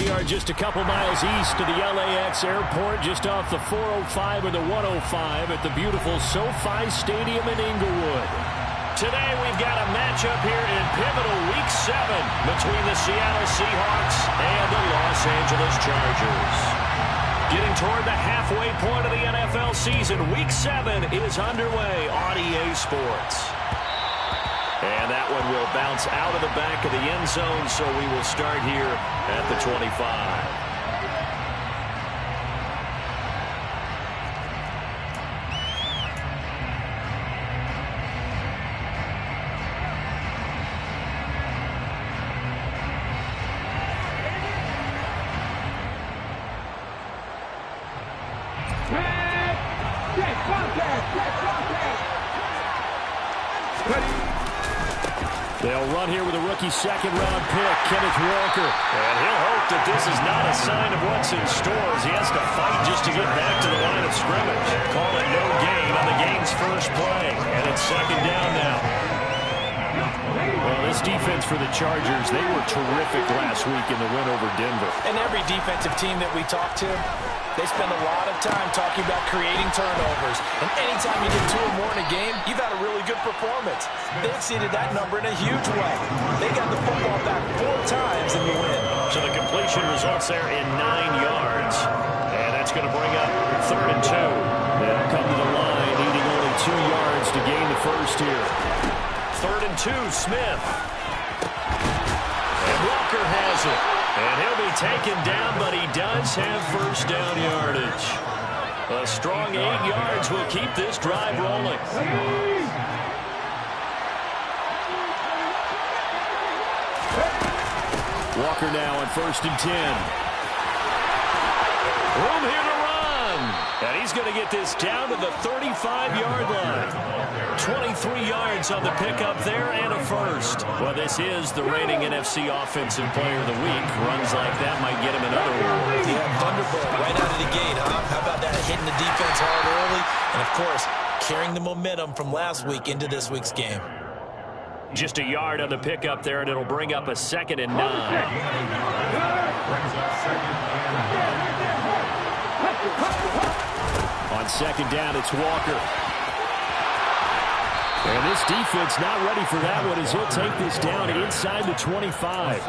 We are just a couple miles east of the LAX airport, just off the 405 or the 105 at the beautiful SoFi Stadium in Inglewood. Today we've got a matchup here in pivotal Week 7 between the Seattle Seahawks and the Los Angeles Chargers. Getting toward the halfway point of the NFL season, Week 7 is underway on EA Sports. And that one will bounce out of the back of the end zone, so we will start here at the 25. They'll run here with a rookie second-round pick, Kenneth Walker. And he'll hope that this is not a sign of what's in store as he has to fight just to get back to the line of scrimmage. Call it no gain on the game's first play. And it's second down now. Well, this defense for the Chargers, they were terrific last week in the win over Denver. And every defensive team that we talk to, they spend a lot of time talking about creating turnovers. And anytime you get 2 or more in a game, you've had a really good performance. They exceeded that number in a huge way. They got the football back 4 times in the win. So the completion results there in 9 yards. And that's going to bring up 3rd and 2. They'll come to the line, needing only 2 yards to gain the first here. 3rd and 2, Smith. And Walker has it. And he'll be taken down, but he does have first down yardage. A strong 8 yards will keep this drive rolling. Walker now on 1st and 10. Room here to run. And he's going to get this down to the 35-yard line. 23 yards on the pickup there and a first. Well, this is the reigning NFC Offensive Player of the Week. Runs like that might get him another award. Yeah, thunderbolt right out of the gate, huh? How about that? Hitting the defense hard early. And, of course, carrying the momentum from last week into this week's game. Just a yard on the pickup there, and it'll bring up a 2nd and 9. On 2nd down, it's Walker. And this defense not ready for that one as he'll take this down inside the 25.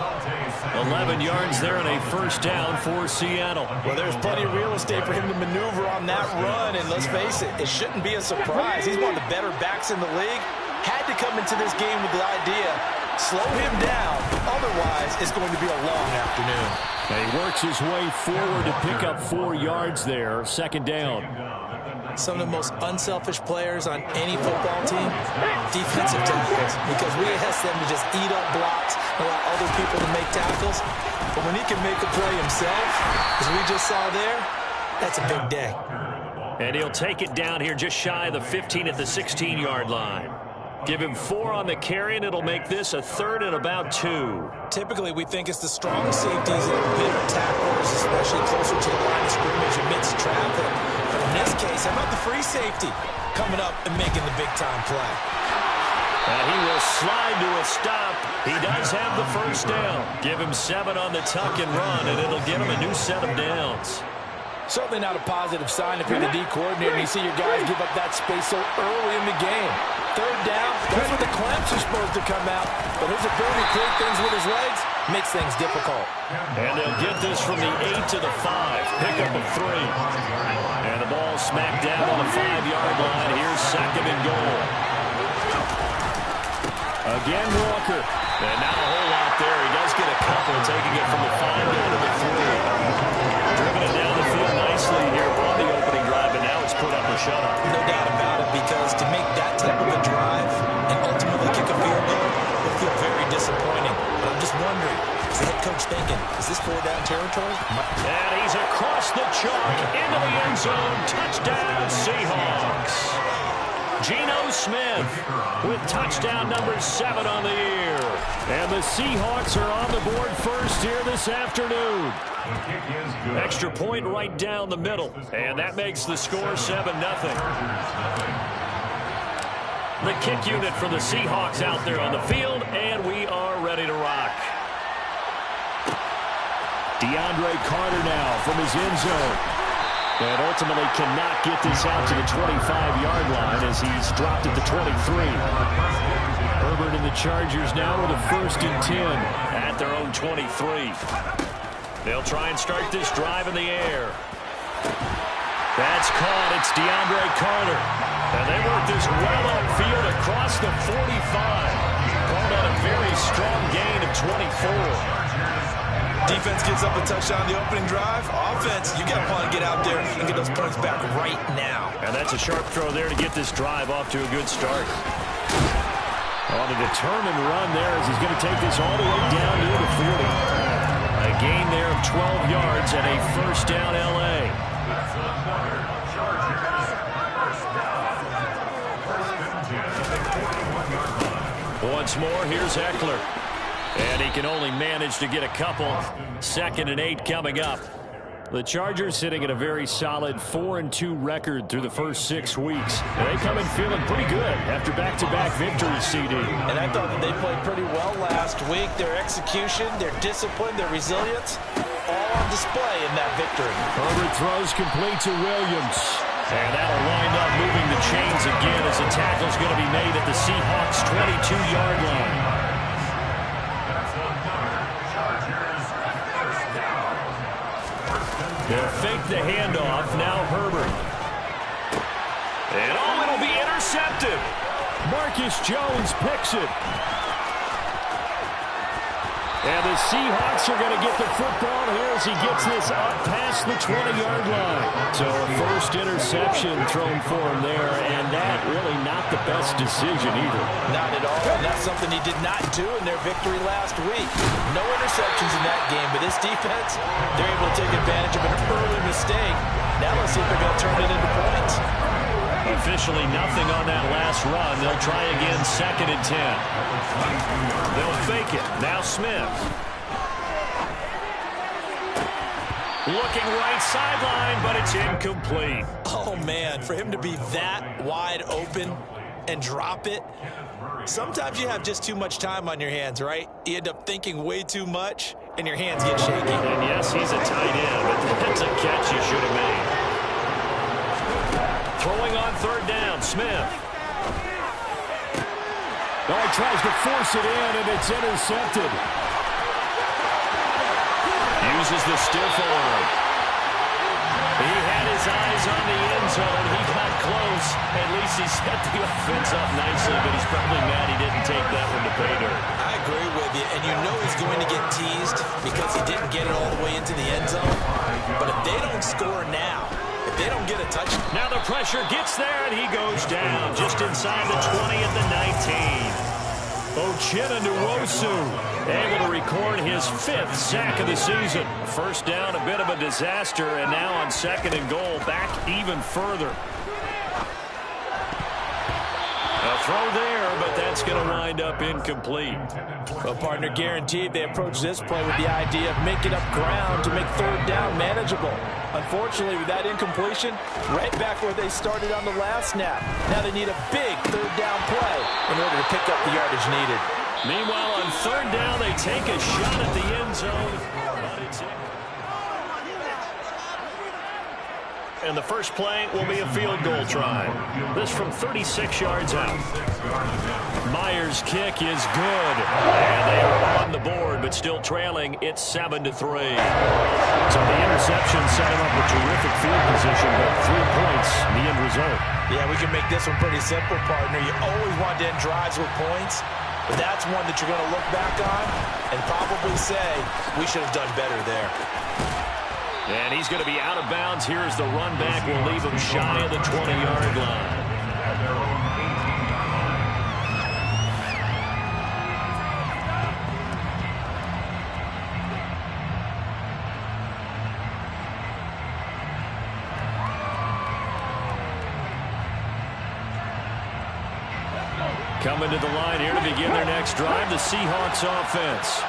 11 yards there and a first down for Seattle. Well, there's plenty of real estate for him to maneuver on that run, and let's face it, it shouldn't be a surprise. He's one of the better backs in the league. Had to come into this game with the idea, slow him down, otherwise it's going to be a long afternoon. And he works his way forward to pick up 4 yards there, 2nd down. Some of the most unselfish players on any football team, defensive tackles, because we ask them to just eat up blocks, allow other people to make tackles. But when he can make a play himself, as we just saw there, that's a big day. And he'll take it down here just shy of the 15 at the 16-yard line. Give him 4 on the carry, and it'll make this a 3rd and about 2. Typically, we think it's the strong safeties that are better tacklers, especially closer to the line of scrimmage amidst traffic. But in this case, how about the free safety coming up and making the big-time play? And he will slide to a stop. He does have the first down. Give him 7 on the tuck and run, and it'll get him a new set of downs. Certainly not a positive sign if you're the D coordinator and you see your guys give up that space so early in the game. 3rd down, that's when the clamps are supposed to come out. But his ability to create things with his legs makes things difficult. And they'll get this from the 8 to the 5. Pick up a 3. And the ball smacked down on the 5-yard line. Here's 2nd and goal. Again, Walker. And not a whole lot there. He does get a couple, taking it from the 5 down to the 3. Driven it down the field nicely here on the opening drive, and now it's put up or shut up. No doubt about it, because to make that type of a drive and ultimately kick a field goal will feel very disappointing. But I'm just wondering, is the head coach thinking, is this 4-down territory? And he's across the chalk into the end zone. Touchdown, Seahawks. Geno Smith with touchdown number 7 on the year. And the Seahawks are on the board first here this afternoon. Extra point right down the middle. And that makes the score 7-0. The kick unit for the Seahawks out there on the field, and we are ready to rock. DeAndre Carter now from his end zone. And ultimately cannot get this out to the 25-yard line as he's dropped at the 23. Herbert and the Chargers now with a 1st and 10 at their own 23. They'll try and start this drive in the air. That's caught. It's DeAndre Carter. And they work this well upfield across the 45. Called on a very strong gain of 24. Defense gives up a touchdown on the opening drive. Offense, you got to want to get out there and get those points back right now. And that's a sharp throw there to get this drive off to a good start. On a determined run there as he's going to take this all the way down near the 40. A gain there of 12 yards and a 1st down L.A. Once more, here's Eckler. And he can only manage to get a couple. 2nd and 8 coming up. The Chargers sitting at a very solid 4-2 record through the first 6 weeks. And they come in feeling pretty good after back-to-back victories, CD. And I thought that they played pretty well last week. Their execution, their discipline, their resilience, all on display in that victory. Herbert throws complete to Williams. And that'll wind up moving the chains again as a tackle's going to be made at the Seahawks' 22-yard line. They'll fake the handoff. Now Herbert. And it'll be intercepted. Marcus Jones picks it. And the Seahawks are going to get the football here as he gets this up past the 20-yard line. So a 1st interception thrown for him there, and that really not the best decision either. Not at all, and that's something he did not do in their victory last week. No interceptions in that game, but this defense, they're able to take advantage of an early mistake. Now let's see if they're going to turn it into points. Officially nothing on that last run. They'll try again 2nd and 10. They'll fake it. Now Smith. Looking right sideline, but it's incomplete. Oh, man, for him to be that wide open and drop it, sometimes you have just too much time on your hands, right? You end up thinking way too much, and your hands get shaky. And yes, he's a tight end, but that's a catch he should have made. Throwing on 3rd down, Smith. Oh, he tries to force it in, and it's intercepted. Uses the stiff arm. He had his eyes on the end zone. He got close. At least he set the offense up nicely, but he's probably mad he didn't take that one to pay dirt. I agree with you, and you know he's going to get teased because he didn't get it all the way into the end zone. But if they don't score now, if they don't get a touchdown. Now the pressure gets there, and he goes down just inside the 20 at the 19. Uchenna Nwosu able to record his 5th sack of the season. 1st down, a bit of a disaster, and now on 2nd and goal, back even further. A throw there, but that's going to wind up incomplete. Well, partner, guaranteed they approach this play with the idea of making up ground to make 3rd down manageable. Unfortunately, with that incompletion, right back where they started on the last snap. Now they need a big 3rd down play in order to pick up the yardage needed. Meanwhile, on 3rd down, they take a shot at the end zone. But it's in. And the first play will be a field goal try. This from 36 yards out. Myers' kick is good. And they are on the board, but still trailing. It's 7-3. So the interception set him up a terrific field position, but 3 points, the end result. Yeah, we can make this one pretty simple, partner. You always want to end drives with points, but that's one that you're going to look back on and probably say, we should have done better there. And he's going to be out of bounds. Here's the run back. Will leave him shy of the 20-yard line. Coming to the line here to begin their next drive, the Seahawks offense.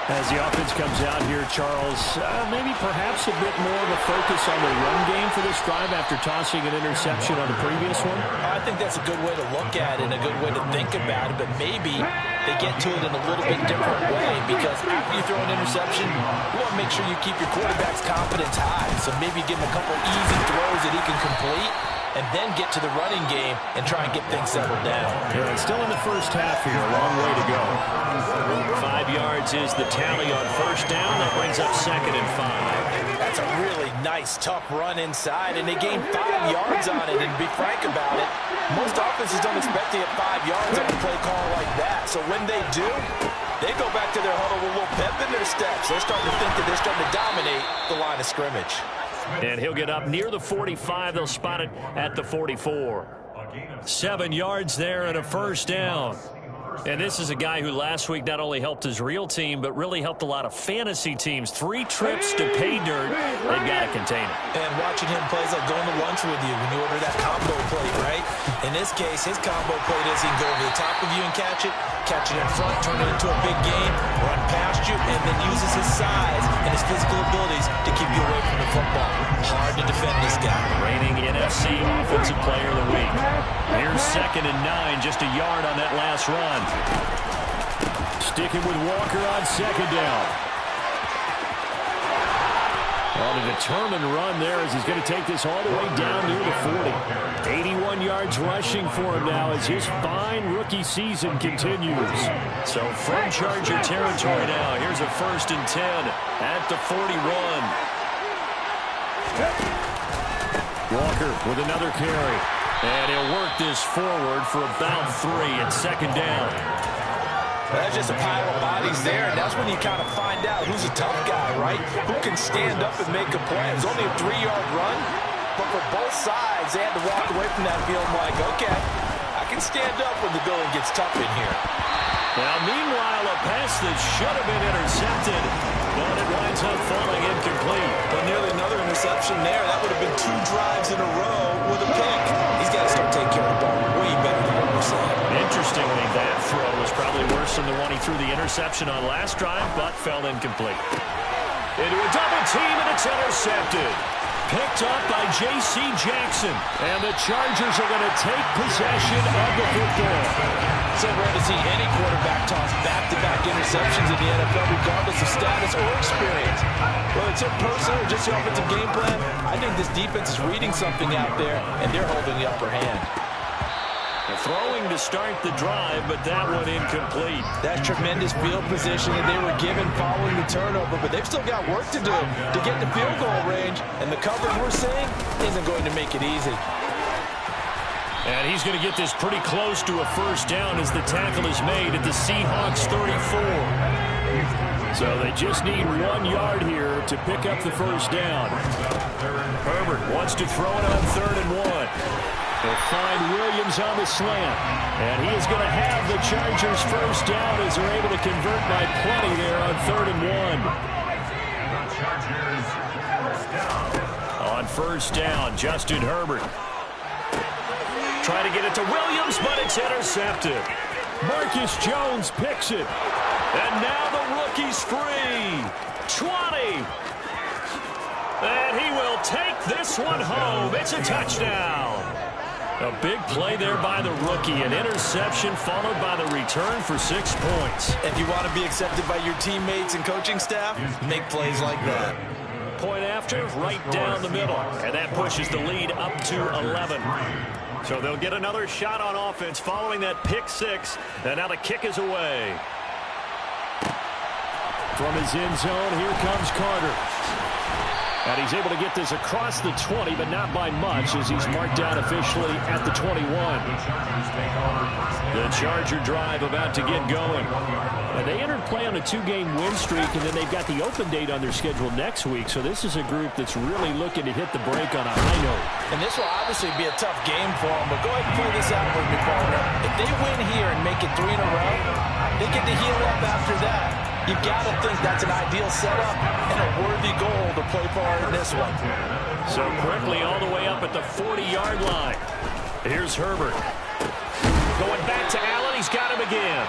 As the offense comes out here, Charles, maybe perhaps a bit more of a focus on the run game for this drive after tossing an interception on the previous one? I think that's a good way to look at it, a good way to think about it, but maybe they get to it in a little bit different way, because after you throw an interception, you want to make sure you keep your quarterback's confidence high. So maybe give him a couple easy throws that he can complete, and then get to the running game and try and get things settled down. Yeah, still in the first half here, a long way to go. 5 yards is the tally on first down. That brings up 2nd and 5. That's a really nice, tough run inside, and they gained 5 yards on it. And to be frank about it, most offenses don't expect to get 5 yards on a play call like that. So when they do, they go back to their huddle with a little pep in their steps. They're starting to think that they're starting to dominate the line of scrimmage. And he'll get up near the 45. They'll spot it at the 44. 7 yards there and a first down. And this is a guy who last week not only helped his real team, but really helped a lot of fantasy teams. 3 trips to pay dirt. They've got to contain it. And watching him play is like going to lunch with you when you order that combo plate, right? In this case, his combo plate is he can go over the top of you and catch it in front, turn it into a big gain, run past you, and then uses his size and his physical abilities to keep you away from the football. Hard to defend this guy. Reigning NFC Offensive Player of the Week. Here's 2nd and 9, just a yard on that last run. Sticking with Walker on 2nd down. On a determined run there as he's going to take this all the way down near the 40. 81 yards rushing for him now as his fine rookie season continues. So from Charger territory now, here's a 1st and 10 at the 41. Walker with another carry. And he'll work this forward for about 3 at 2nd down. That's just a pile of bodies there, and that's when you kind of find out who's a tough guy, right? Who can stand up and make a play. It was only a 3-yard run, but for both sides, they had to walk away from that feeling like, okay, I can stand up when the going gets tough in here. Now, meanwhile, a pass that should have been intercepted, but it winds up falling incomplete. But nearly another interception there. That would have been 2 drives in a row with a pick. He's got to start taking care of the ball way better than what we're saying. Interestingly, that throw was probably worse than the one he threw the interception on last drive, but fell incomplete. Into a double team, and it's intercepted. Picked up by J.C. Jackson. And the Chargers are going to take possession of the football. So rare to see any quarterback toss back-to-back interceptions in the NFL, regardless of status or experience. Whether it's in person or just the offensive game plan, I think this defense is reading something out there, and they're holding the upper hand. Throwing to start the drive, but that one incomplete. That's tremendous field position that they were given following the turnover, but they've still got work to do to get to field goal range, and the coverage we're seeing isn't going to make it easy. And he's going to get this pretty close to a first down as the tackle is made at the Seahawks 34. So they just need 1 yard here to pick up the first down. Herbert wants to throw it on 3rd and 1. They'll find Williams on the slant. And he is going to have the Chargers first down as they're able to convert by plenty there on 3rd and 1. On first down, Justin Herbert. Trying to get it to Williams, but it's intercepted. Marcus Jones picks it. And now the rookie's free. 20. And he will take this one home. It's a touchdown. A big play there by the rookie. An interception followed by the return for 6 points. If you want to be accepted by your teammates and coaching staff, make plays like that. Point after, right down the middle. And that pushes the lead up to 11. So they'll get another shot on offense following that pick 6. And now the kick is away. From his end zone, here comes Carter. And he's able to get this across the 20, but not by much as he's marked down officially at the 21. The Charger drive about to get going. And they entered play on a 2-game win streak, and then they've got the open date on their schedule next week. So this is a group that's really looking to hit the break on a high note. And this will obviously be a tough game for them, but go ahead and play this out with me, partner. If they win here and make it 3 in a row, they get to heal up after that. You've got to think that's an ideal setup and a worthy goal to play for in this one. So quickly all the way up at the 40-yard line. Here's Herbert. Going back to Allen. He's got him again.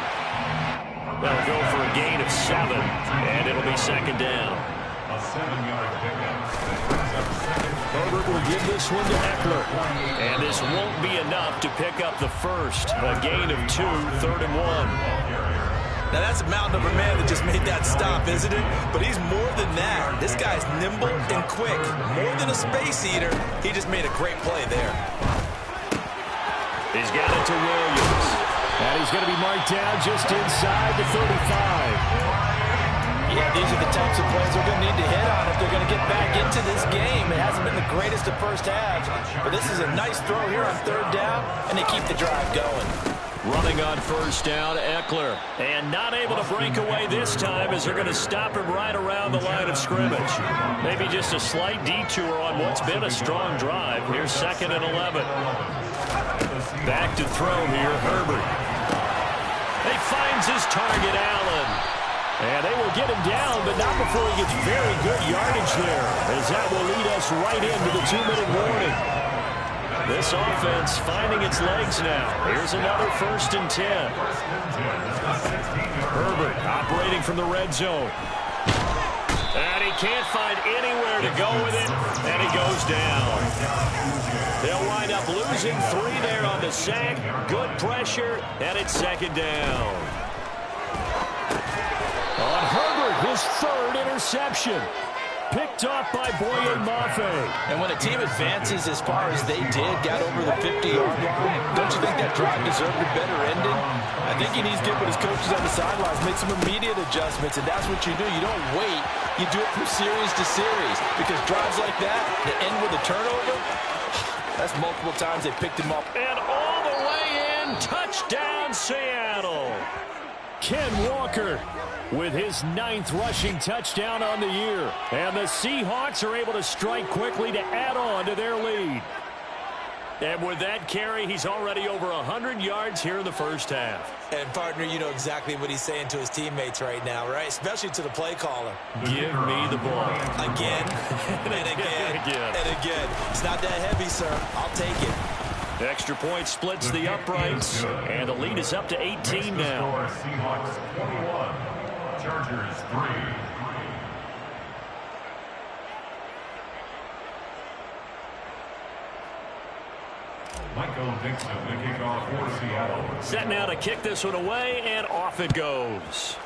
They'll go for a gain of 7, and it'll be second down. A 7-yard pickup. Herbert will give this one to Eckler. And this won't be enough to pick up the first. A gain of 2, 3rd and 1. Now, that's a mountain of a man that just made that stop, isn't it? But he's more than that. This guy's nimble and quick. More than a space eater. He just made a great play there. He's got it to Williams. And he's going to be marked down just inside the 35. Yeah, these are the types of plays they're going to need to hit on if they're going to get back into this game. It hasn't been the greatest of first halves, but this is a nice throw here on 3rd down, and they keep the drive going. Running on 1st down, Eckler. And not able to break away this time as they're going to stop him right around the line of scrimmage. Maybe just a slight detour on what's been a strong drive. Here's 2nd and 11. Back to throw here, Herbert. He finds his target, Allen. And they will get him down, but not before he gets very good yardage there, as that will lead us right into the 2-minute warning. This offense finding its legs now. Here's another 1st and 10. Herbert operating from the red zone. And he can't find anywhere to go with it, and he goes down. They'll wind up losing 3 there on the sack. Good pressure, and it's 2nd down. On Herbert, his 3rd interception. Picked off by Boye Mafe. And when a team advances as far as they did, got over the 50-yard line, don't you think that drive deserved a better ending? I think he needs to get with his coaches on the sidelines, make some immediate adjustments, and that's what you do. You don't wait. You do it from series to series, because drives like that end with a turnover, that's multiple times they picked him up. And all the way in, touchdown Seattle. Ken Walker with his 9th rushing touchdown on the year. And the Seahawks are able to strike quickly to add on to their lead. And with that carry, he's already over 100 yards here in the first half. And, partner, you know exactly what he's saying to his teammates right now, right? Especially to the play caller. Give me the ball. Again, and again, and again. It's not that heavy, sir. I'll take it. Extra point splits the uprights, and the lead is up to 18 now. Seahawks 21, Chargers 3. Michael Dixon, the kickoff for Seattle. Set now to kick this one away, and off it goes.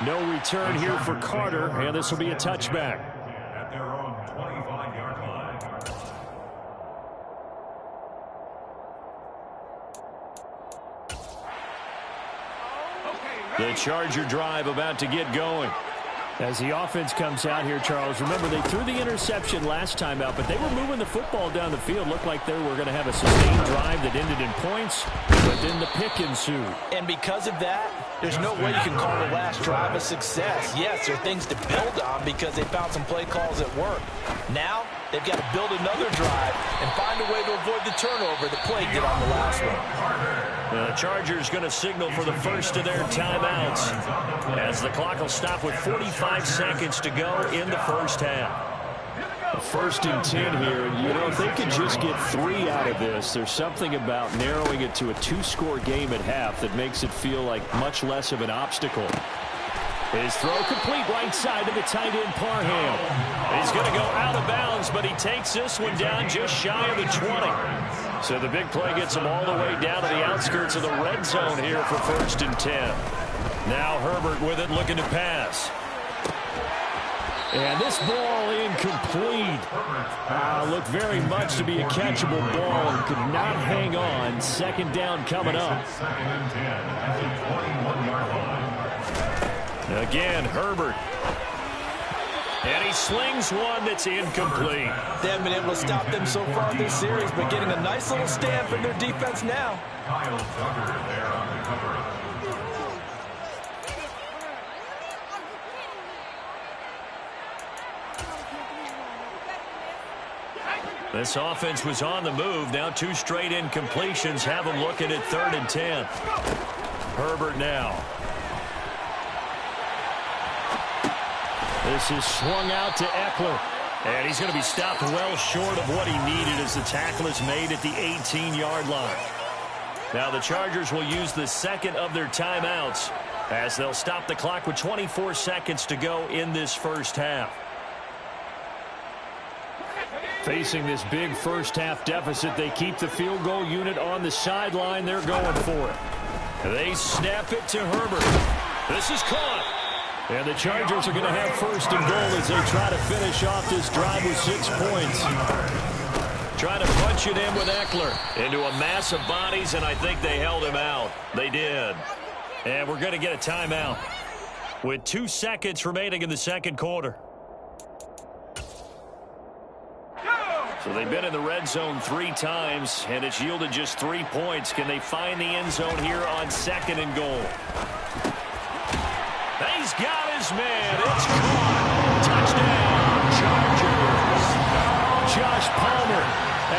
No return here for Carter, and this will be a touchback. At their own 25-yard line. The Charger drive about to get going. As the offense comes out here, Charles, remember they threw the interception last time out, but they were moving the football down the field. Looked like they were going to have a sustained drive that ended in points, but then the pick ensued. And because of that, there's no way you can call the last drive a success. Yes, there are things to build on because they found some play calls that work. Now, they've got to build another drive and find a way to avoid the turnover the play did on the last one. The Chargers going to signal for the first of their timeouts as the clock will stop with 45 seconds to go in the first half. 1st and 10 here, and you know, if they could just get 3 out of this, there's something about narrowing it to a 2-score game at half that makes it feel like much less of an obstacle. His throw complete right side to the tight end Parham. He's going to go out of bounds, but he takes this one down just shy of the 20. So the big play gets him all the way down to the outskirts of the red zone here for 1st and 10. Now Herbert with it, looking to pass. And this ball incomplete. Looked very much to be a catchable ball and could not hang on. 2nd down coming up. 2nd and 10 at the 21-yard line. Again, Herbert. And he slings one that's incomplete. They haven't been able to stop them so far in this series, but getting a nice little stand from their defense now. Kyle Tucker there on the cover. This offense was on the move. Now 2 straight incompletions have them looking at 3rd and 10. Herbert now. This is swung out to Eckler. And he's going to be stopped well short of what he needed as the tackle is made at the 18-yard line. Now the Chargers will use the second of their timeouts as they'll stop the clock with 24 seconds to go in this first half. Facing this big first-half deficit, they keep the field goal unit on the sideline. They're going for it. They snap it to Herbert. This is caught. And the Chargers are going to have first and goal as they try to finish off this drive with 6 points. Trying to punch it in with Eckler into a mass of bodies, and I think they held him out. They did. And we're going to get a timeout with 2 seconds remaining in the second quarter. So they've been in the red zone 3 times, and it's yielded just 3 points. Can they find the end zone here on second and goal? He's got his man. It's caught. Touchdown, Chargers. Josh Palmer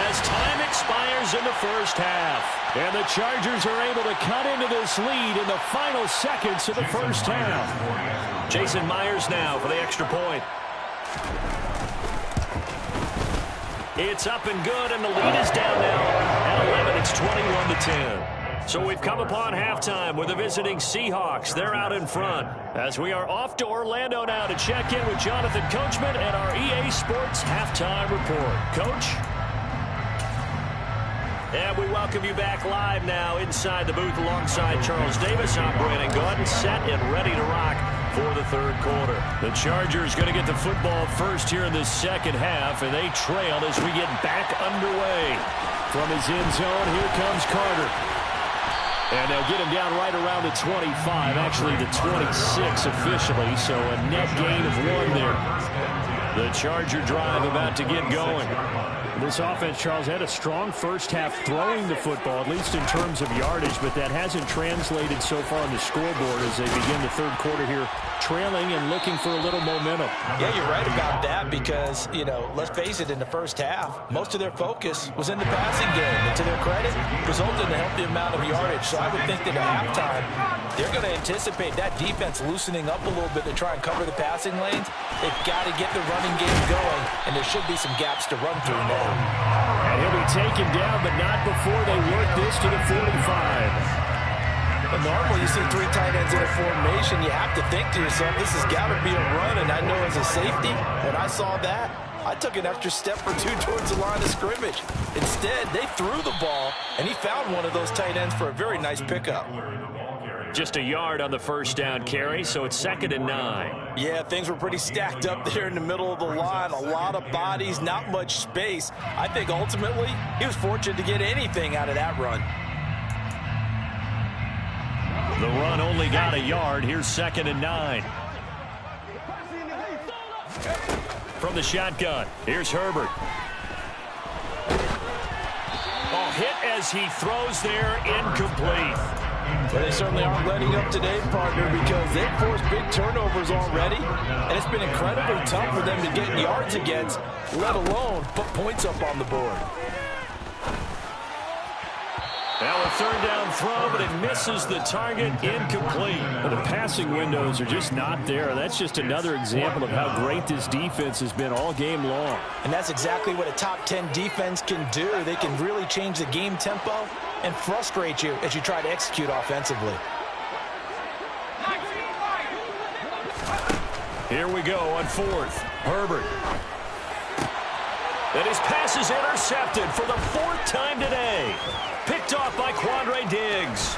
as time expires in the first half. And the Chargers are able to cut into this lead in the final seconds of the first half. Jason Myers now for the extra point. It's up and good, and the lead is down now at 11. It's 21-10. So we've come upon halftime with the visiting Seahawks. They're out in front as we are off to Orlando now to check in with Jonathan Coachman and our EA Sports Halftime Report. Coach? And we welcome you back live now inside the booth alongside Charles Davis. I'm Brandon Gordon, set and ready to rock for the third quarter. The Chargers going to get the football first here in this second half, and they trail as we get back underway. From his end zone, here comes Carter. And they'll get him down right around the 25, actually the 26 officially, so a net gain of 1 there. The Charger drive about to get going. This offense, Charles, had a strong first half throwing the football, at least in terms of yardage, but that hasn't translated so far on the scoreboard as they begin the third quarter here, trailing and looking for a little momentum. Yeah, you're right about that because, you know, let's face it, in the first half, most of their focus was in the passing game. And to their credit, resulted in a healthy amount of yardage. So I would think that at halftime, they're going to anticipate that defense loosening up a little bit to try and cover the passing lanes. They've got to get the running game going, and there should be some gaps to run through now. And he'll be taken down, but not before they work this to the 45. But normally you see 3 tight ends in a formation, you have to think to yourself, this has got to be a run, and I know as a safety, when I saw that, I took an extra step or 2 towards the line of scrimmage. Instead, they threw the ball, and he found one of those tight ends for a very nice pickup. Just a yard on the first down carry, so it's 2nd and 9. Yeah, things were pretty stacked up there in the middle of the line. A lot of bodies, not much space. I think ultimately he was fortunate to get anything out of that run. The run only got a yard. Here's 2nd and 9. From the shotgun, here's Herbert. Oh, hit as he throws there, incomplete. But they certainly aren't letting up today, partner, because they've forced big turnovers already, and it's been incredibly tough for them to get yards against, let alone put points up on the board. Now a third down throw, but it misses the target, incomplete. Well, the passing windows are just not there. That's just another example of how great this defense has been all game long. And that's exactly what a top 10 defense can do. They can really change the game tempo and frustrate you as you try to execute offensively. Here we go on 4th. Herbert. And his pass is intercepted for the 4th time today. Picked off by Quandre Diggs.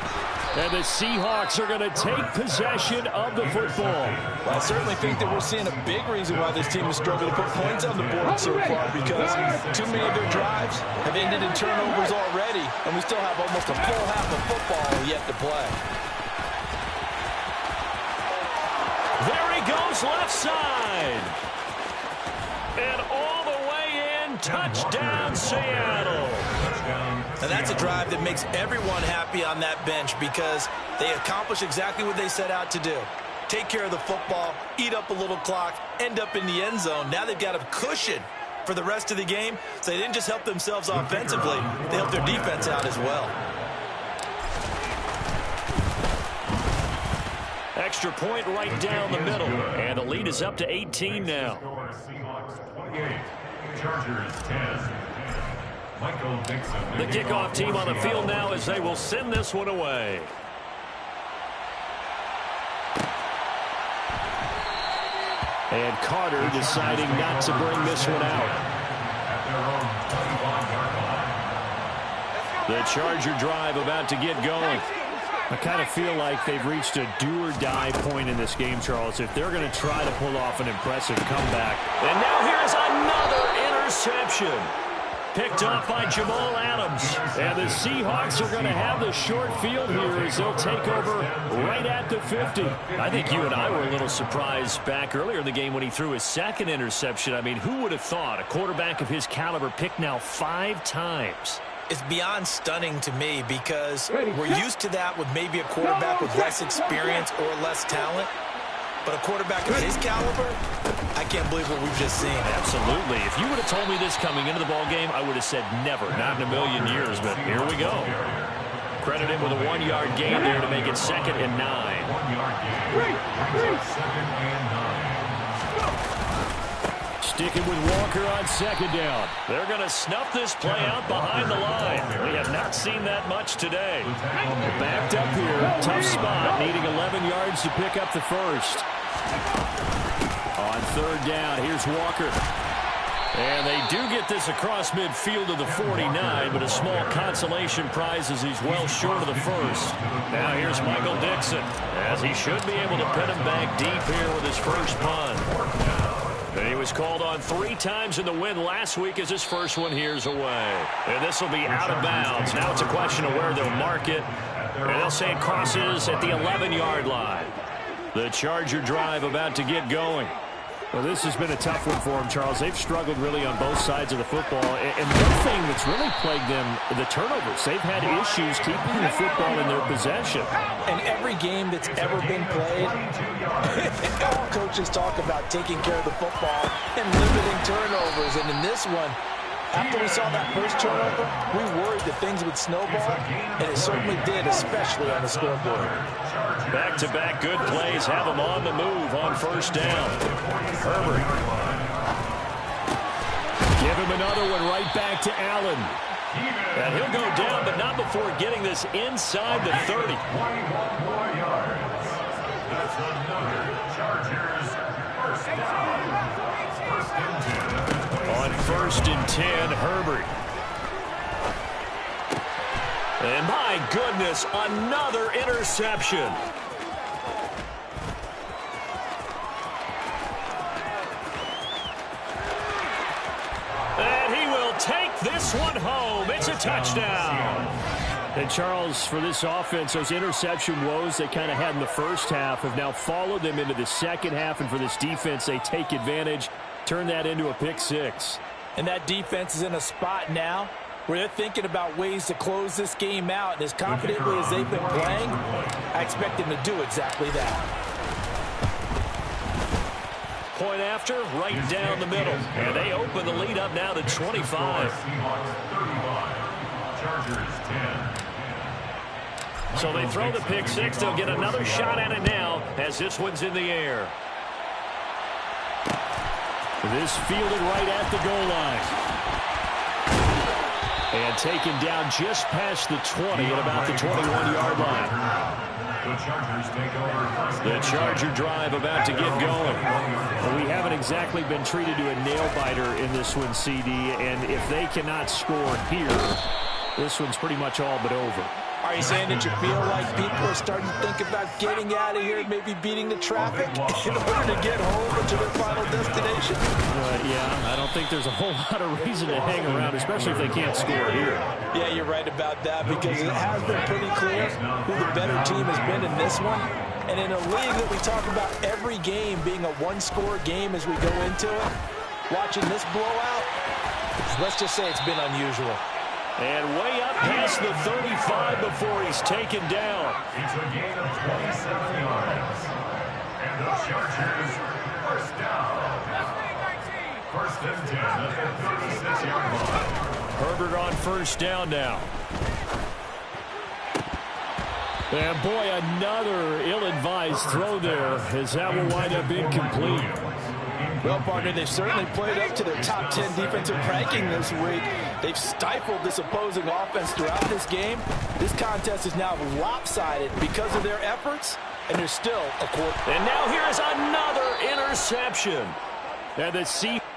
And the Seahawks are going to take possession of the football. Well, I certainly think that we're seeing a big reason why this team has struggled to put points on the board so far, because too many of their drives have ended in turnovers already, and we still have almost a full half of football yet to play. There he goes, left side. And all the way in, touchdown, Seattle. And that's a drive that makes everyone happy on that bench because they accomplish exactly what they set out to do. Take care of the football, eat up a little clock, end up in the end zone. Now they've got a cushion for the rest of the game, so they didn't just help themselves offensively, they helped their defense out as well. Extra point right down the middle, and the lead is up to 18 now. 38. Chargers 10. Michael Dixon. The kickoff team on the field now as they will send this one away. And Carter deciding not to bring this one out. At their own 25-yard line. The Charger drive about to get going. I kind of feel like they've reached a do-or-die point in this game, Charles, if they're going to try to pull off an impressive comeback. And now here's another interception. Picked off by Jamal Adams. And the Seahawks are going to have the short field here as they'll take over right at the 50. I think you and I were a little surprised back earlier in the game when he threw his second interception. I mean, who would have thought a quarterback of his caliber picked now 5 times? It's beyond stunning to me because we're used to that with maybe a quarterback with less experience or less talent. But a quarterback of his caliber, I can't believe what we've just seen. Absolutely. If you would have told me this coming into the ball game, I would have said never, not in a million years. But here we go. Credit him with a 1-yard gain there to make it 2nd and 9. 1-yard gain. 2nd and 9. Sticking with Walker on 2nd down. They're going to snuff this play out behind the line. We have not seen that much today. Backed up here. Tough spot. Needing 11 yards to pick up the first. On 3rd down, here's Walker. And they do get this across midfield to the 49, but a small consolation prize as he's well short of the first. Now here's Michael Dixon, as he should be able to pin him back deep here with his first punt. And he was called on 3 times in the win last week as his first one here's away. And this will be out of bounds. Now it's a question of where they'll mark it. And they'll say it crosses at the 11-yard line. The Charger drive about to get going. Well, this has been a tough one for them, Charles. They've struggled really on both sides of the football. And one thing that's really plagued them, the turnovers. They've had issues keeping the football in their possession. In every game that's ever been played, all coaches talk about taking care of the football and limiting turnovers. And in this one, after we saw that first turnover, we worried that things would snowball, and it certainly did, especially on the scoreboard. Back-to-back good plays have them on the move on 1st down. Herbert. Give him another one right back to Allen. And he'll go down, but not before getting this inside the 30. 21 more yards. That's another Chargers first down. 1st and 10. On 1st and 10, Herbert. And my goodness, another interception. And he will take this one home. It's a touchdown. And Charles, for this offense, those interception woes they kind of had in the first half have now followed them into the second half. And for this defense, they take advantage, turn that into a pick 6. And that defense is in a spot now where they're thinking about ways to close this game out. And as confidently as they've been playing, I expect them to do exactly that. Point after, right down the middle. And they open the lead up now to 25. Seahawks 35. Chargers 10. So they throw the pick 6. They'll get another shot at it now as this one's in the air. This fielded right at the goal line. And taken down just past the 20 at about the 21-yard line. The Chargers take over. The Charger drive about to get going. Well, we haven't exactly been treated to a nail-biter in this one, CD. And if they cannot score here, this one's pretty much all but over. Are you saying that you feel like people are starting to think about getting out of here, maybe beating the traffic in order to get home or to their final destination? Yeah, I don't think there's a whole lot of reason to hang around, especially if they can't score here. Yeah, you're right about that because it has been pretty clear who the better team has been in this one. And in a league that we talk about every game being a one-score game as we go into it, watching this blowout, let's just say it's been unusual. And way up past the 35 before he's taken down. It's a gain of 27 yards. And the Chargers first down. 1st and 10 at the 36-yard line. Herbert on 1st down now. And boy, another ill-advised throw there as that will wind up incomplete. Well, partner, they've certainly played up to their top 10 defensive ranking this week. They've stifled this opposing offense throughout this game. This contest is now lopsided because of their efforts, and there's still a quarter. And now here is another interception. And the Seahawks